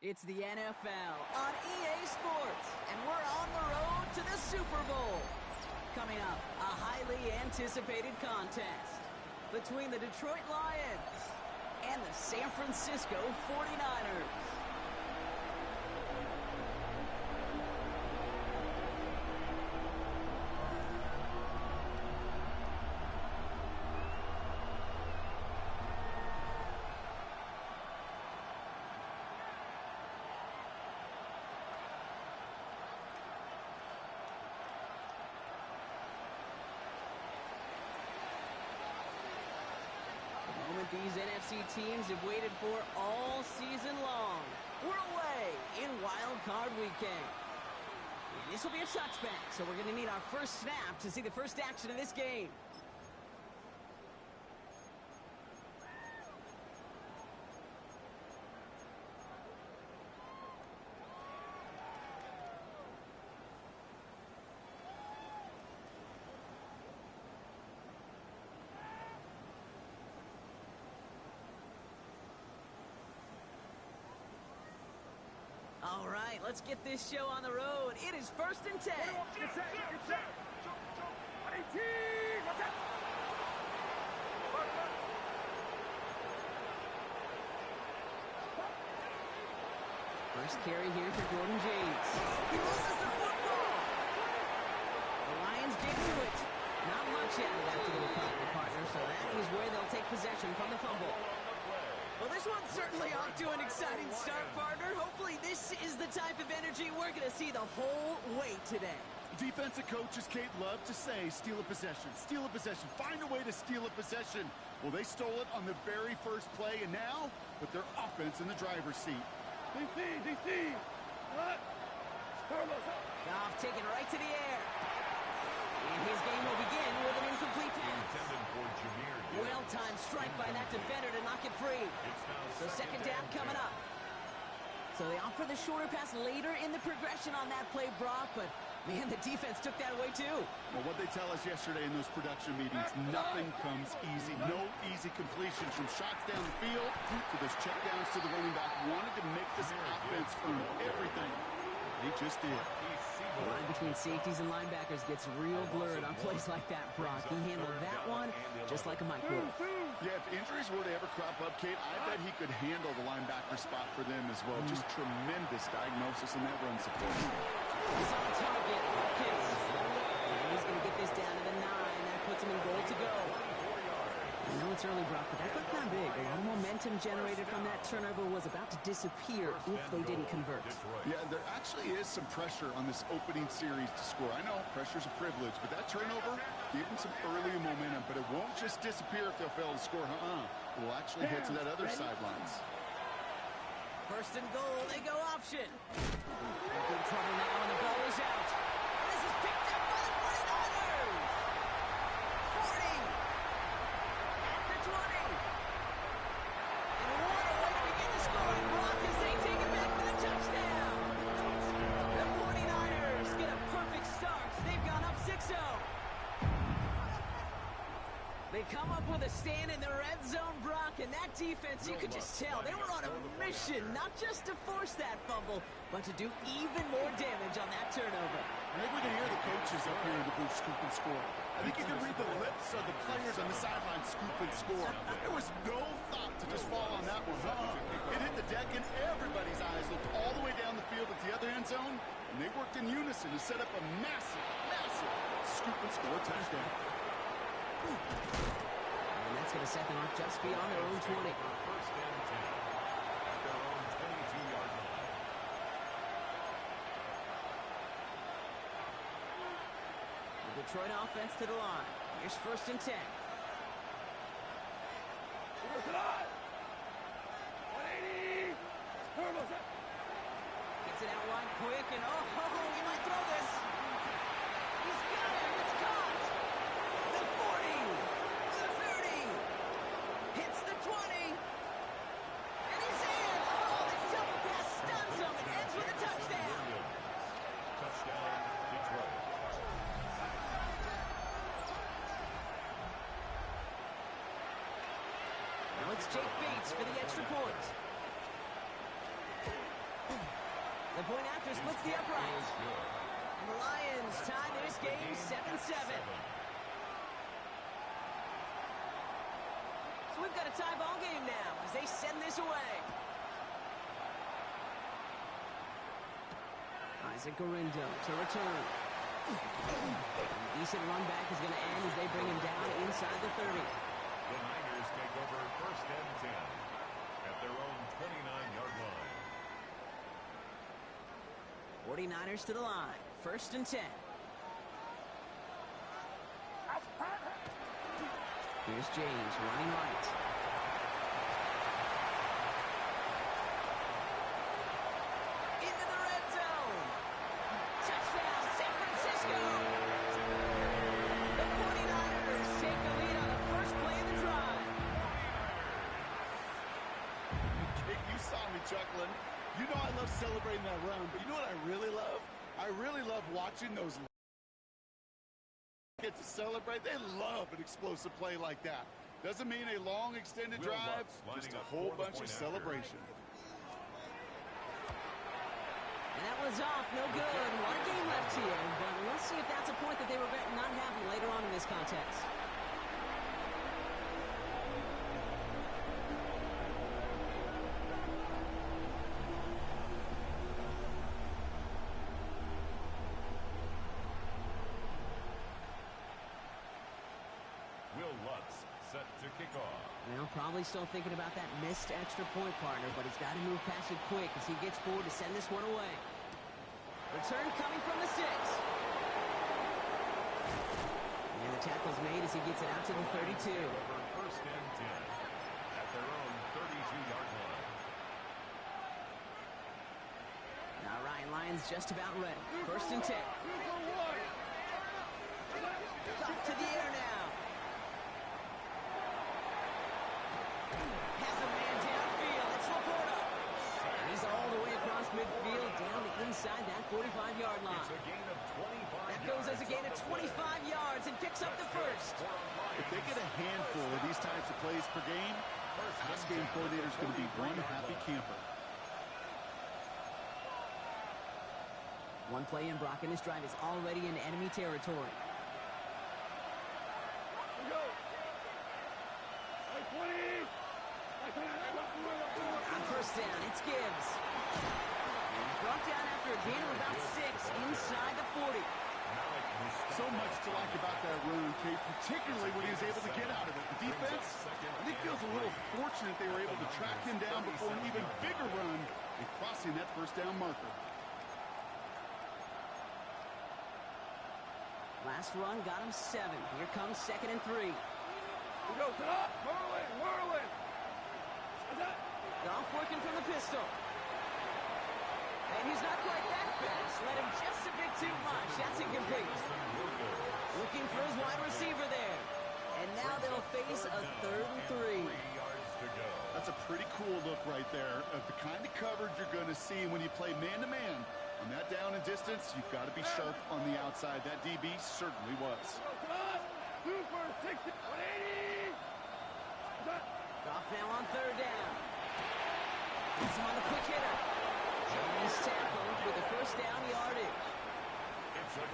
It's the NFL on EA Sports, and we're on the road to the Super Bowl. Coming up, a highly anticipated contest between the Detroit Lions and the San Francisco 49ers. These NFC teams have waited for all season long. We're away in Wild Card Weekend. And this will be a touchback, so we're going to need our first snap to see the first action of this game. All right, let's get this show on the road. It is 1st and 10. Get set. First carry here for Jordan James. He loses the football. The Lions get to it. Not much added after the recovery, partner, so that is where they'll take possession from the fumble. Well, this one's certainly off to an exciting start, partner. Hopefully this is the type of energy we're going to see the whole way today. Defensive coaches, Kate, love to say, steal a possession, find a way to steal a possession. Well, they stole it on the very first play, and now put their offense in the driver's seat. DC. Goff taken right to the air. And his game will begin with an incomplete pass. Well-timed strike by that defender to knock it free. So second down coming up. So they offer the shorter pass later in the progression on that play, Brock, but man, the defense took that away too. Well, what they tell us yesterday in those production meetings, nothing comes easy. No easy completions from shots down the field to those checkdowns to the running back. Wanted to make this offense earn everything. They just did. The line between safeties and linebackers gets real blurred on plays like that, Brock. He handled that one just like a microwave. Yeah, if injuries were to ever crop up, Kate, I bet he could handle the linebacker spot for them as well. Just tremendous diagnosis in that run support. He's on target. Hopkins. And he's going to get this down to the 9. That puts him in goal to go. I know it's early, Brock, but that looked kind of big. A lot of momentum generated from that turnover was about to disappear if they didn't convert. Yeah, there actually is some pressure on this opening series to score. I know pressure's a privilege, but that turnover gave them some early momentum, but it won't just disappear if they'll fail to score. It will actually head to that other sidelines. First and goal, they go option. Big trouble now, and the ball is out. And this is picked up by the 49ers. 40. At the 20. And what a way to begin the scoring block as they take it back for the touchdown. The 49ers get a perfect start. They've gone up 6-0. They come up with a stand in the red zone, Brock, and that defense, you could just tell, they were on a mission, not just to force that fumble, but to do even more damage on that turnover. I think we can hear the coaches up here in the booth scoop and score. I think you can read the lips of the players on the sideline scoop and score. There was no thought to just fall on that one. It hit the deck, and everybody's eyes looked all the way down the field at the other end zone, and they worked in unison to set up a massive scoop and score touchdown. And that's going to set them up just beyond their own 20. First and 10. At their own 22-yard line. The Detroit offense to the line. Here's 1st and 10. 180. Gets it out wide quick, and he might throw this. He's got it. It's caught. The 40. The 30. Hits the 20. And he's in. The double pass stuns him. It ends with a touchdown. Touchdown, Detroit. Now it's Jake Bates for the extra point. The point after splits the uprights. And the Lions tie this game 7-7. So we've got a tie ball game now as they send this away. Isaac Garindo to return. Decent run back is going to end as they bring him down inside the 30. The Niners take over 1st and 10 at their own 29-yard line. 49ers to the line. 1st and 10. Here's James running right. Into the red zone. Touchdown, San Francisco. The 49ers take the lead on the first play of the drive. You saw me chuckling. You know I love celebrating that run, but you know what I really love? I really love watching those get to celebrate. They love an explosive play like that. Doesn't mean a long extended drive, just a whole bunch of celebration. And that was off, no good. One game left here, but let's see if that's a point that they regret not having later on in this contest. Set to kick off. Well, probably still thinking about that missed extra point, partner, but he's got to move past it quick as he gets forward to send this one away. Return coming from the 6. And the tackle's made as he gets it out to the 32. Over 1st and 10 at their own 32-yard line. Now Ryan Lyons just about ready. 1st and 10. Up to the air now. Midfield down to inside that 45-yard line. It's a gain of 25 that goes as a gain of 25 yards and picks up the first. If they get a handful of these types of plays per game, this game coordinator is going to be one happy camper. One play in, Brock, and this drive is already in enemy territory. On 1st down, it's Gibbs. Brought down after a gain of about 6 inside the 40. So much to like about that run, Kate, particularly when he was able to get out of it. The defense, I think, feels a little fortunate they were able to track him down before an even bigger run and crossing that 1st down marker. Last run got him 7. Here comes 2nd and 3. Goff working from the pistol. And he's not quite that fast. Let him just a bit too much. That's incomplete. Looking for his wide receiver there. And now they'll face a 3rd and 3. That's a pretty cool look right there of the kind of coverage you're going to see when you play man-to-man. On that down and distance, you've got to be sharp on the outside. That DB certainly was. Goff now on 3rd down. He's on the quick hitter. And he's tackled with a 1st down yardage.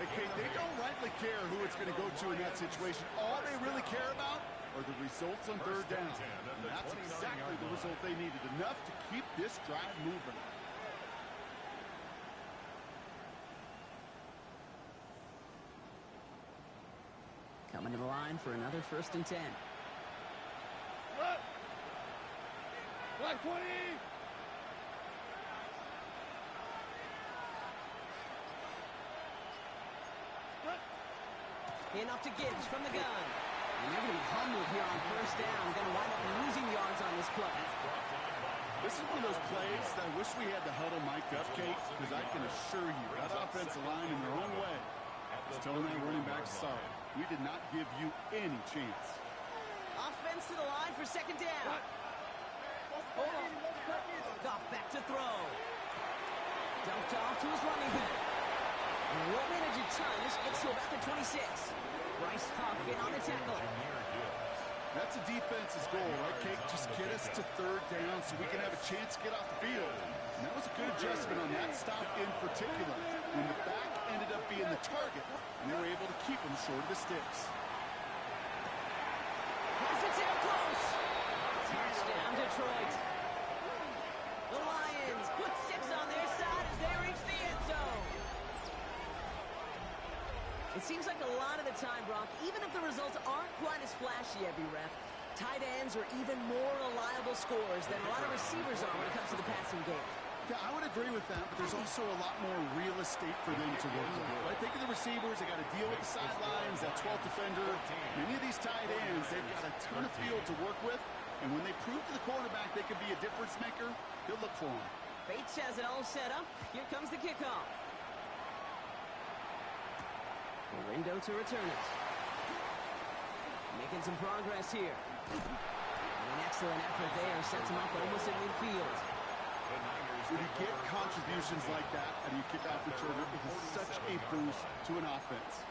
Okay, they don't rightly care who it's going to go to in that situation. All they really care about are the results on 3rd down. And that's exactly the result they needed. Enough to keep this drive moving. Coming to the line for another 1st and 10. Black 20! Enough to Gibbs from the gun. And they're going to be humbled here on 1st down. Going to wind up losing yards on this play. This is one of those plays that I wish we had the huddle mic'd up, Kate, because I can assure you that offensive line in their own way is telling that running back, sorry, we did not give you any chance. Offense to the line for 2nd down. Goff back to throw. Dumped off to his running back. And 1 minute of time. This gets to about the 26. Bryce Huff in on the tackle. That's a defense's goal, right, Kate? Just get us to third down so we can have a chance to get off the field. And that was a good adjustment on that stop in particular, when the back ended up being the target, and they were able to keep him short of the sticks. Pass it down close. Touchdown, Detroit. The Lions put 6 on their side as they reach the end zone. It seems like a lot of the time, Brock, even if the results aren't quite as flashy every rep, tight ends are even more reliable scorers than a lot of receivers are when it comes to the passing game. Yeah, I would agree with that, but there's also a lot more real estate for them to work with. Right? Think of the receivers. They got to deal with the sidelines, that 12th defender. Many of these tight ends, they've got a ton of field to work with, and when they prove to the quarterback they can be a difference maker, they'll look for them. Bates has it all set up. Here comes the kickoff. Window to return it. Making some progress here. And an excellent effort there sets him up almost at midfield. When you get contributions like that out of your kickoff returner, it is such a boost to an offense.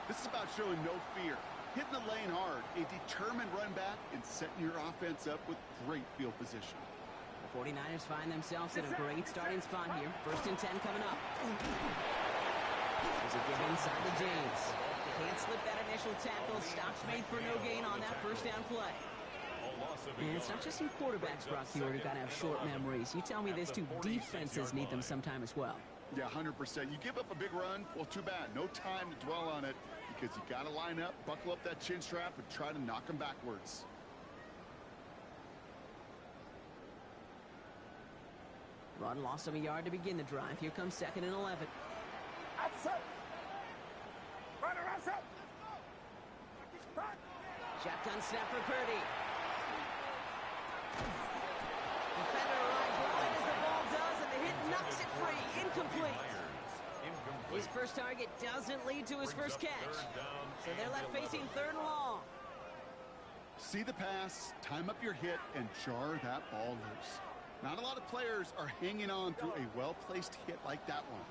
This is about showing no fear, hitting the lane hard, a determined run back, and setting your offense up with great field position. The 49ers find themselves in a great starting spot here. 1st and 10 coming up. There's a give inside to James. Can't slip that initial tackle. Stops made for no gain on that 1st down play. And it's not just some quarterbacks, Brock, who are going to have short memories. You tell me this too, defenses need them sometime as well. Yeah, 100%. You give up a big run, well, too bad. No time to dwell on it because you got to line up, buckle up that chin strap, and try to knock them backwards. Run loss of a yard to begin the drive. Here comes 2nd and 11. Shotgun snap for Purdy. Defender arrives right as the ball does, and the hit knocks it free. Incomplete. His first target doesn't lead to his first catch. So they're left facing 3rd and long. See the pass, time up your hit, and jar that ball loose. Not a lot of players are hanging on through a well-placed hit like that one.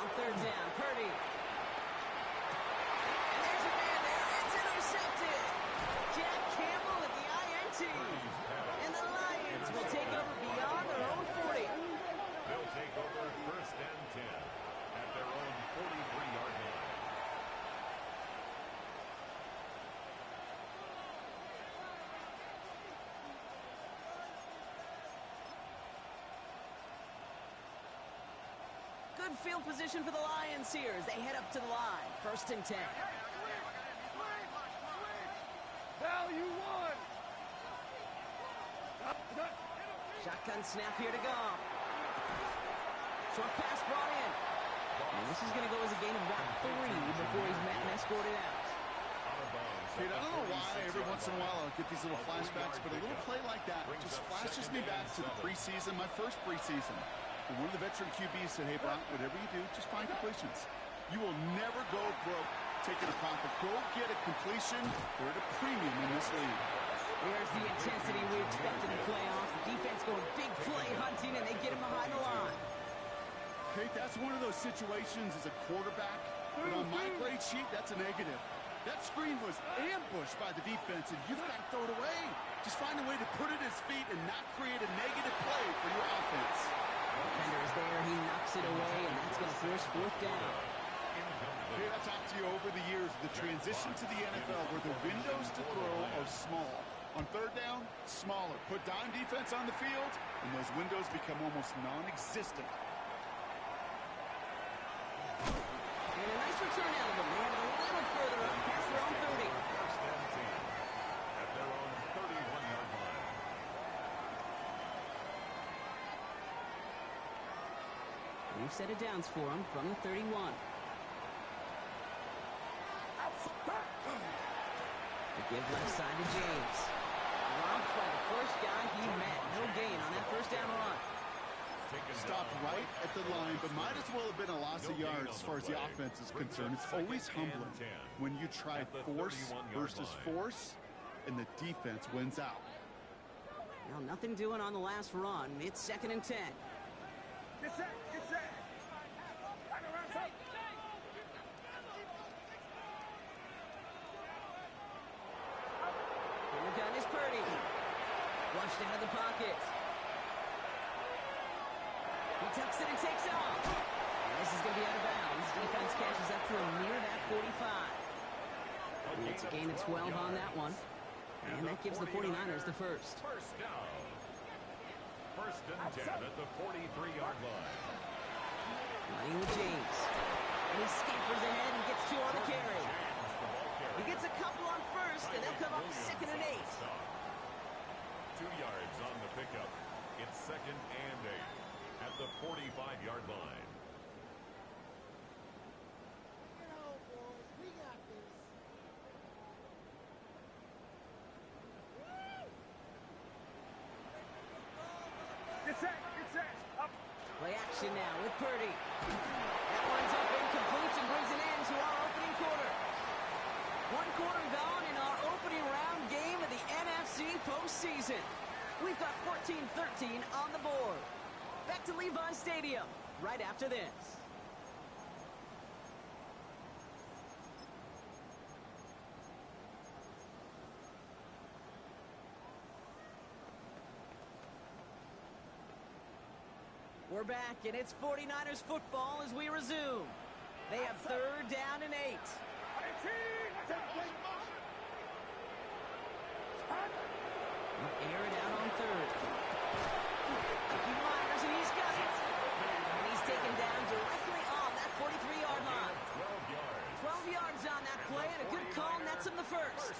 On 3rd down, Purdy. And there's a man there. It's intercepted. Jack Campbell at the INT. And the Lions will take over beyond their own 40. They'll take over 1st and 10 at their own 43-yard line. Good field position for the Lions here as they head up to the line. 1st and 10. Value 1. Shotgun snap here to go. Short pass brought in. And this is going to go as a gain of about 3 before he's met and escorted out. Kate, I don't know why every once in a while I'll get these little flashbacks, but a little play like that just flashes me back to the preseason, my first preseason. And one of the veteran QBs said, hey, Brock, whatever you do, just find completions. You will never go broke taking a profit. Go get a completion. They're at a premium in this league. There's the intensity we expected in playoffs. The defense going big play hunting, and they get him behind the line. Kate, that's one of those situations as a quarterback, but on my grade sheet, that's a negative. That screen was ambushed by the defense, and you've got to throw it away. Just find a way to put it at his feet and not create a negative play for your offense. Defender is there. He knocks it away, and that's going to force 4th down. Kate, I've talked to you over the years, the transition to the NFL where the windows to throw are small. On 3rd down, smaller. Put dime defense on the field, and those windows become almost non-existent. And a nice return out of them. They have it a little further up past their own 30. 1st and 10 at their own 31-yard line. We've set it downs for him from the 31. The give left side to James. Dropped by the first guy he met. No gain on that 1st down run. Stopped right at the line, but might as well have been a loss of yards as far as the offense is concerned. It's always humbling when you try force versus force, and the defense wins out. Well, nothing doing on the last run. It's 2nd and 10. Get set. Get set. Purdy. Flushed out of the pocket. He tucks it and takes off. And this is going to be out of bounds. Defense catches up to him near that 45. And it's a gain of 12 on that one. And that gives the 49ers the first. First down. First and 10 at the 43-yard line. Running with James. And he scampers ahead and gets 2 on the carry. He gets a couple on first, and they'll come up 2nd and 8. 2 yards on the pickup. It's 2nd and 8 at the 45-yard line. Get set. Up. Play action now with Purdy. That one's up incomplete and brings an end to our opening quarter. 1 quarter gone in our opening round game of the NFC postseason. We've got 14-13 on the board. Back to Levi Stadium right after this. We're back, and it's 49ers football as we resume. They have 3rd down and 8. Air it out on 3rd. He Myers, and he's got it. And he's taken down directly on that 43-yard line. 12 yards on that play, and a good call nets him the first.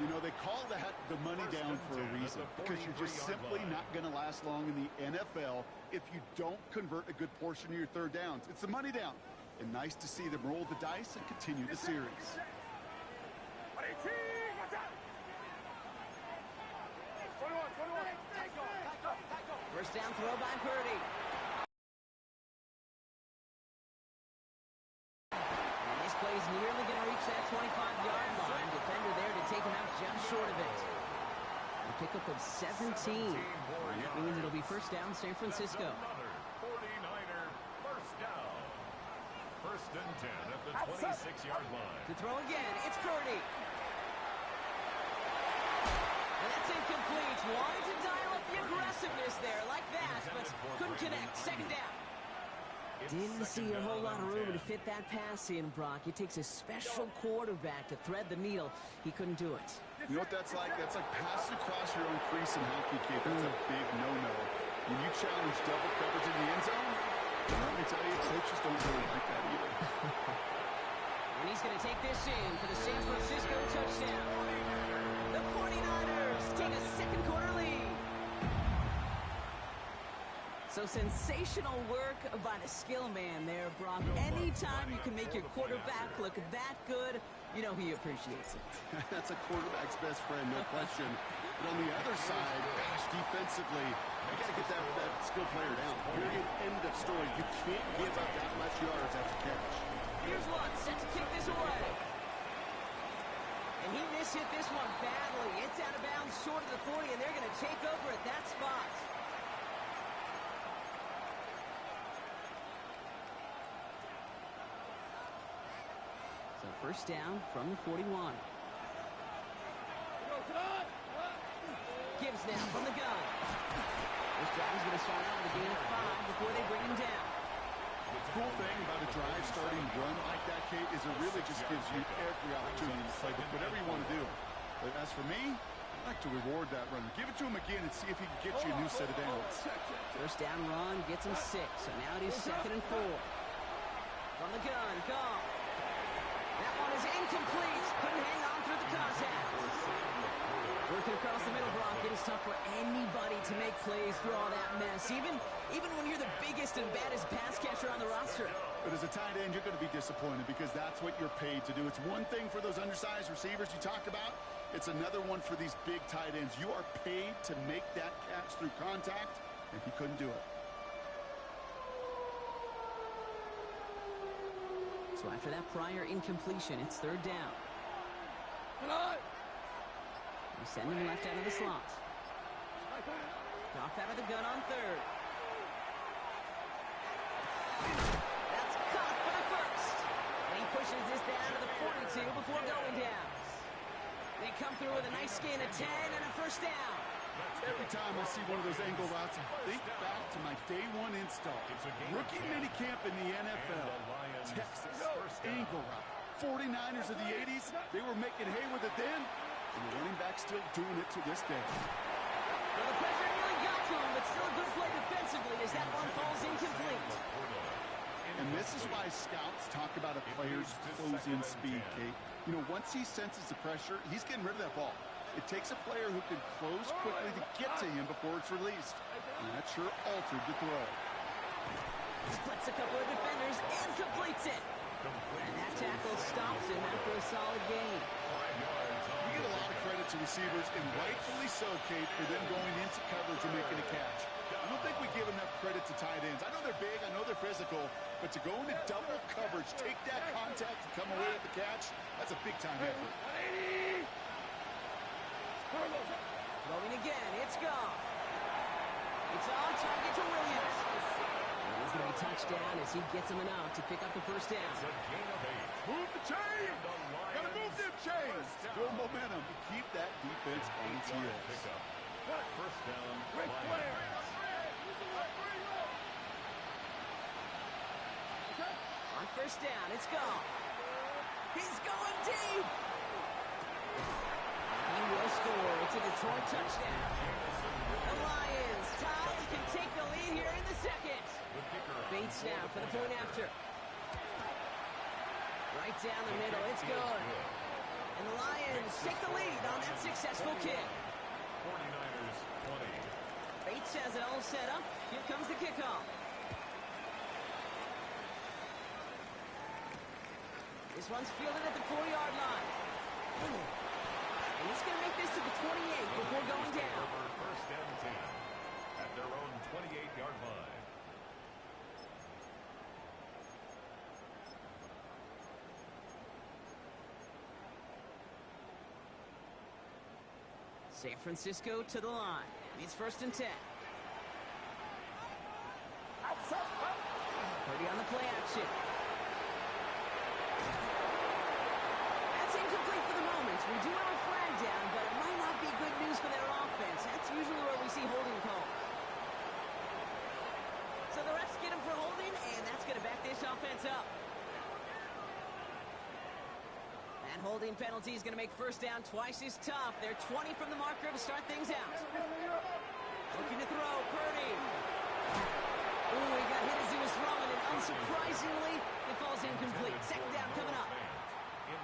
You know, they call that the money down for a reason, because you're just simply not going to last long in the NFL if you don't convert a good portion of your 3rd downs. It's the money down. And nice to see them roll the dice and continue the series. First down throw by Purdy. And this play's nearly going to reach that 25-yard line. Defender there to take him out just short of it. A pickup of 17. And that means it'll be first down San Francisco. 49er first down. First and 10 at the 26-yard line. To throw again, it's Purdy. And that's incomplete. Wanted to dial up the aggressiveness there like that, but couldn't connect. 2nd down. Didn't see a whole lot of room to fit that pass in, Brock. It takes a special quarterback to thread the needle. He couldn't do it. You know what that's like? That's like passing across your own crease in hockey, kid. That's a big no-no. When you challenge double coverage in the end zone, let me tell you, coaches don't really like that either. And he's going to take this in for the San Francisco touchdown. The 49ers take a 2nd quarter lead. So sensational work by the skill man there, Brock. Anytime you can make your quarterback look that good, you know he appreciates it. That's a quarterback's best friend, no question. But on the other side, gosh, defensively, you got to get that skill player down. Period. End of story. You can't give up that much yards after catch. Here's one, set to kick this away. And he mishit this one badly. It's out of bounds short of the 40, and they're going to take over at that spot. So first down from the 41. Gibbs now from the gun. This drive is going to start out with a gain of 5 before they bring him down. The cool thing about a drive starting run like that, Kate, is it really just gives you every opportunity to play whatever you want to do. But as for me, I like to reward that run. Give it to him again and see if he can get you a new set of downs. First down run gets him 6, so now it is 2nd and 4. From the gun, gone. That one is incomplete. Couldn't hang on through the contact. Working across the middle, Brock. It is tough for anybody to make plays through all that mess, even when you're the biggest and baddest pass catcher on the roster. But as a tight end, you're going to be disappointed because that's what you're paid to do. It's one thing for those undersized receivers you talk about. It's another one for these big tight ends. You are paid to make that catch through contact, and he couldn't do it. So after that prior incompletion, it's 3rd down. We send him left out of the slot. Off out of the gun on 3rd. That's caught for the first. And he pushes this down to the 42 before going down. They come through with a nice gain of 10 and a first down. Every time I see one of those angle routes, I think back to my day one install. Rookie minicamp in the NFL. Texas, angle route. 49ers of the 80s, they were making hay with it then, and the running back's still doing it to this day. Well, the pressure nearly got to him, but still a good play defensively as that one falls incomplete. And this is why scouts talk about a player's closing speed, Kate. You know, once he senses the pressure, he's getting rid of that ball. It takes a player who can close quickly to get to him before it's released. And that sure altered the throw. Splits a couple of defenders and completes it. And that tackle stops him after a solid gain. We get a lot of credit to receivers, and rightfully so, Kate, for them going into coverage and making a catch. I don't think we give enough credit to tight ends. I know they're big, I know they're physical, but to go into double coverage, take that contact, and come away with the catch, that's a big-time effort. Throwing again, it's gone. It's on target to Williams. And he's going to be touched down as he gets him enough to pick up the first down. Move the chain! Gotta move them chains! Build momentum to keep that defense on its heels. First down. Quick player. On first down, it's gone. He's going deep. He will score. It's a Detroit touchdown. The Lions tie and can take the lead here in the second. Bates now for the point after. Right down the middle, it's good. And the Lions take the lead on that successful kick. 49ers 20. Bates has it all set up. Here comes the kickoff. This one's fielded at the 4-yard line. And he's going to make this to the 28 before going down. First and 10 at their own 28-yard line. San Francisco to the line. It's first and 10. Purdy on the play action. That's incomplete for the moment. We do have a flag down, but it might not be good news for their offense. That's usually where we see holding calls. So the refs get him for holding, and that's going to back this offense up. That holding penalty is going to make first down twice as tough. They're 20 from the marker to start things out. Looking to throw, Purdy. Ooh, he got hit as he was throwing, and unsurprisingly, it falls incomplete. Second down coming up.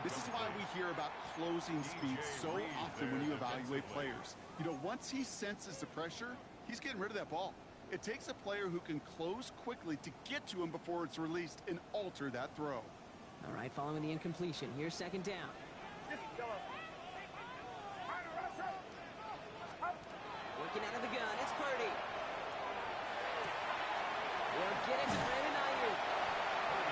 This is why we hear about closing speed so often when you evaluate players. You know, once he senses the pressure, he's getting rid of that ball. It takes a player who can close quickly to get to him before it's released and alter that throw. All right, following the incompletion. Here's second down. Working out of the gun, it's Purdy. They'll get it to Brandon Ayuk.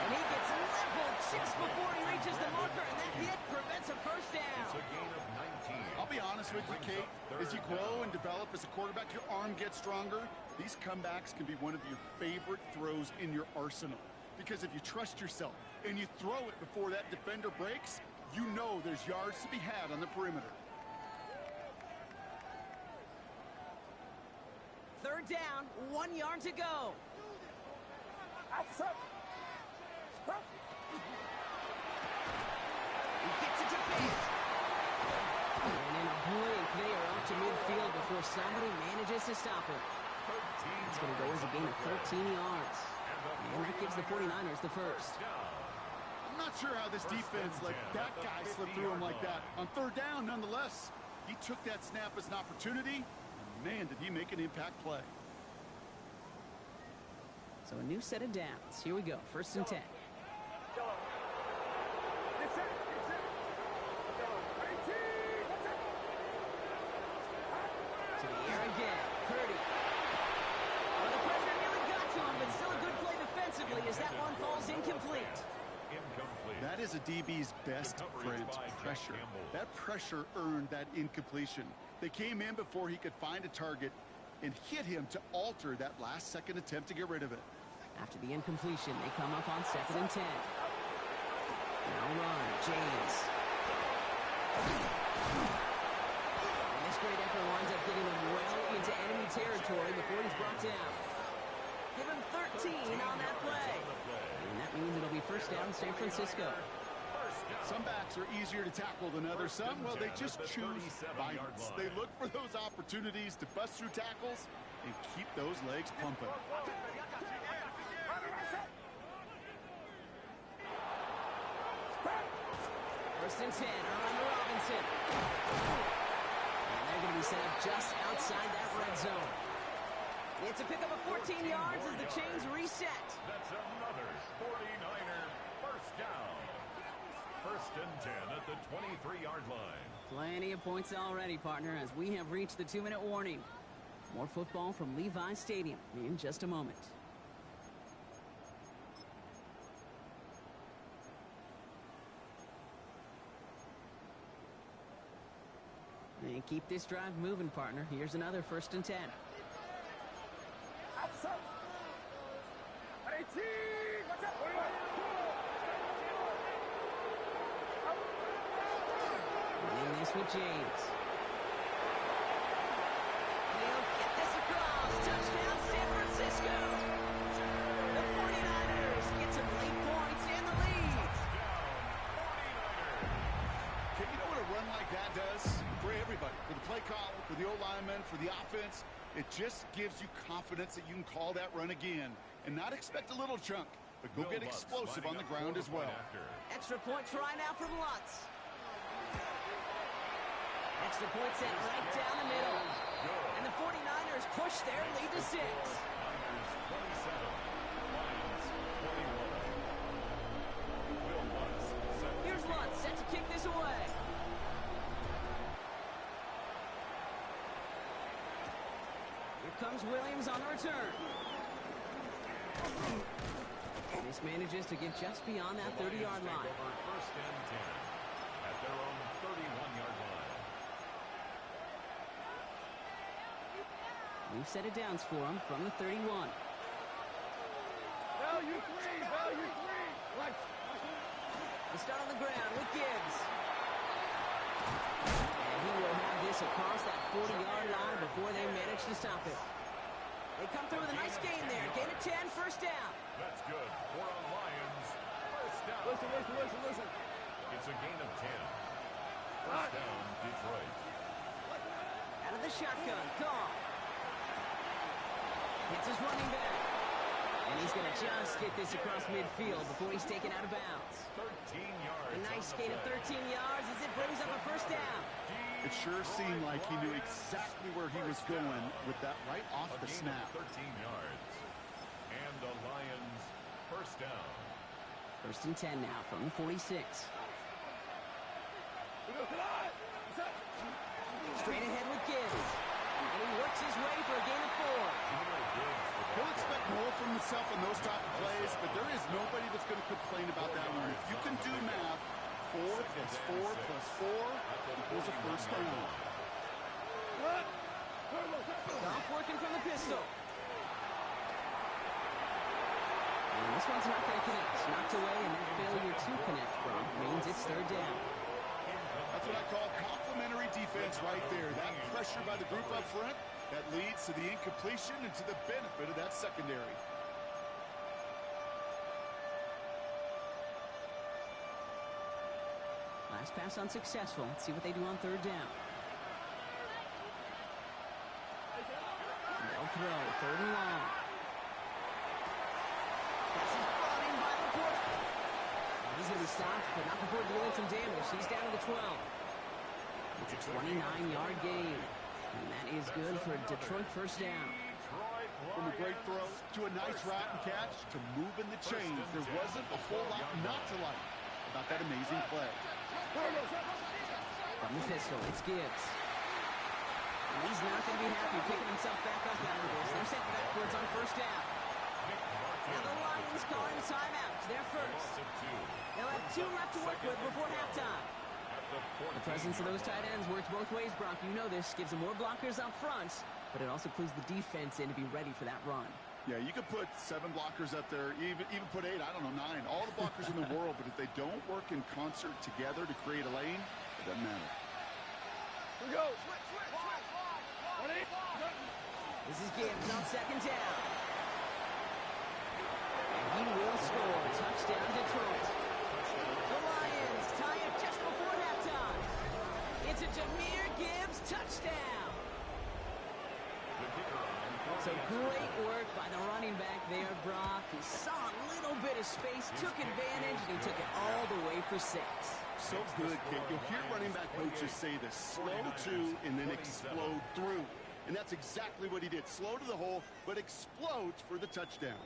And he gets leveled just before he reaches the marker, and that hit prevents a first down. It's a gain of 19. I'll be honest with you, Kate. As you grow and develop as a quarterback, your arm gets stronger. These comebacks can be one of your favorite throws in your arsenal. Because if you trust yourself and you throw it before that defender breaks, you know there's yards to be had on the perimeter. Third down, 1 yard to go. He gets it to Bates. And in a blink, they are up to midfield before somebody manages to stop it. It's going to go as a gain of 13 yards. And that gives the 49ers the first. I'm not sure how this defense let that guy slip through him like that. On third down, nonetheless, he took that snap as an opportunity. And man, did he make an impact play. So a new set of downs. Here we go. First and 10. To the air again. Purdy. Well, the pressure nearly got to him, but still a good play defensively as that one falls incomplete. That is a DB's best friend, pressure. That pressure earned that incompletion. They came in before he could find a target and hit him to alter that last-second attempt to get rid of it. After the incompletion, they come up on second and 10. Now run, James. And this great effort winds up getting him well into enemy territory before he's brought down. Give him 13 on that play. And that means it'll be first down San Francisco. Some backs are easier to tackle than others. Some, well, they just choose violence. They look for those opportunities to bust through tackles and keep those legs pumping. First and 10, around to Robinson. And they're going to be set up just outside that red zone. It's a pickup of 14 yards as the chains reset. That's another 49er first down. First and 10 at the 23-yard line. Plenty of points already, partner, as we have reached the 2-minute warning. More football from Levi Stadium in just a moment. And keep this drive moving, partner. Here's another first and 10. 18! Watch out! Winning this with James. And he'll get this across. Touchdown, San Francisco. The 49ers get some late points and the lead. Okay, you know what a run like that does? For everybody, for the play caller, for the O-lineman, for the offense, it just gives you confidence that you can call that run again and not expect a little chunk, but go get explosive on the ground as well. Extra point try now from Lutz. Extra point set right down the middle. And the 49ers push their lead to 6. Niners 27, Lions 21. Will Lutz set. Here's Lutz set to kick this away. Here comes Williams on the return. This manages to get just beyond that 30-yard line. First and 10 at their own 31-yard line. We've set it down for him from the 31. Value 3! Value 3! Right. They start on the ground with Gibbs. And he will have this across that 40-yard line before they manage to stop it. They come through with a nice gain there. Gain of 10, first down. That's good. For a Lions first down. Listen. It's a gain of 10. First down, Detroit. Out of the shotgun, call. Hits his running back. And he's going to just get this across midfield before he's taken out of bounds. 13 yards. A nice gain of 13 yards as it brings up a first down. It sure seemed like he knew exactly where he was going with that right off the snap. 13 yards. And the Lions first down. First and 10 now from the 46. Straight ahead with Gibbs. And he works his way for a gain of 4. He'll expect more from himself in those type of plays, but there is nobody that's going to complain about that one. If you can do math, 4 plus 4 plus 4 equals a first down. Goff working from the pistol. And this one's not going to connect. Knocked away, and that failure to connect, Brock, means it's third down. That's what I call complimentary defense right there. That pressure by the group up front, that leads to the incompletion and to the benefit of that secondary. Last pass unsuccessful. Let's see what they do on third down. They'll throw. Third and long. Pass is brought in by Laporte. He's going to be stopped, but not before dealing some damage. He's down to the 12. It's a 29-yard gain. And that is good for a Detroit first down. From a great throw to a nice route and catch to moving the chains. There wasn't a whole lot not to like about that amazing play. From the pistol, it's Gibbs. And he's not going to be happy picking himself back up out of this. They're sent backwards on first down. Now the Lions calling timeout. They're first. They'll have 2 left to work with before halftime. The presence of those tight ends works both ways, Brock. You know this. Gives them more blockers up front, but it also clues the defense in to be ready for that run. Yeah, you could put 7 blockers up there, even put 8, I don't know, 9. All the blockers in the world, but if they don't work in concert together to create a lane, it doesn't matter. we go. Ready? This is Gibbs on second down. And he will score. Touchdown, Detroit. The Lions tie it just before halftime. It's a Jahmyr Gibbs touchdown. So great work by the running back there, Brock. He saw a little bit of space, took advantage, and he took it all the way for 6. So good, kid. You'll hear running back coaches say this: slow to and then explode through. And that's exactly what he did. Slow to the hole, but explodes for the touchdown.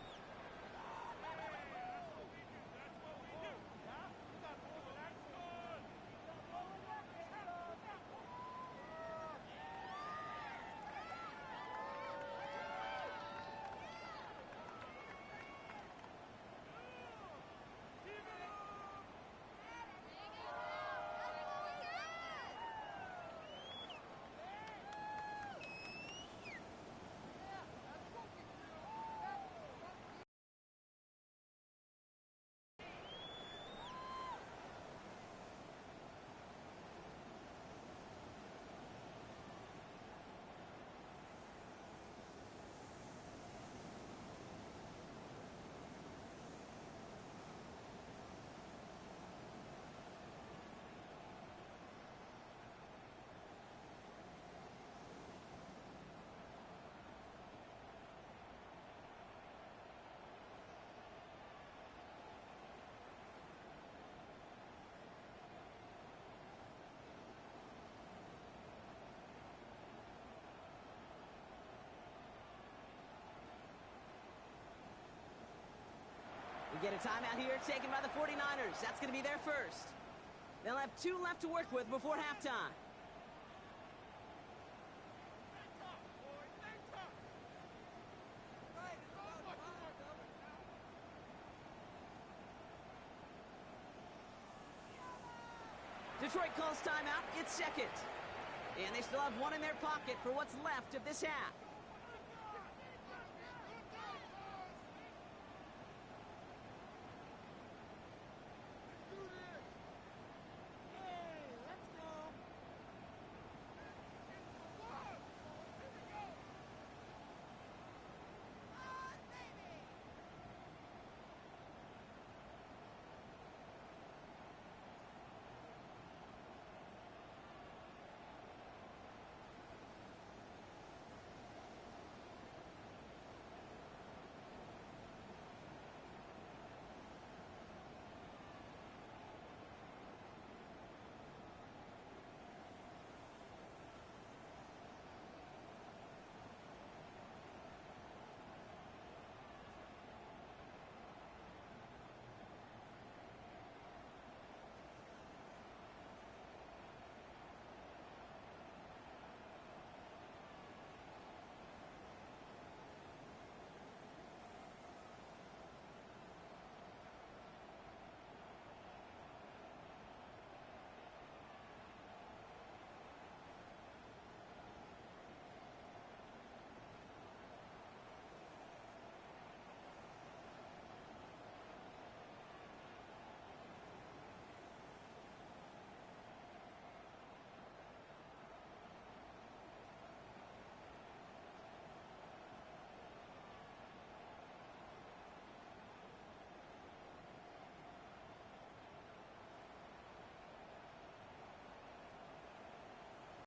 We get a timeout here taken by the 49ers. That's going to be their first. They'll have 2 left to work with before halftime. Detroit calls timeout. It's second. And they still have 1 in their pocket for what's left of this half.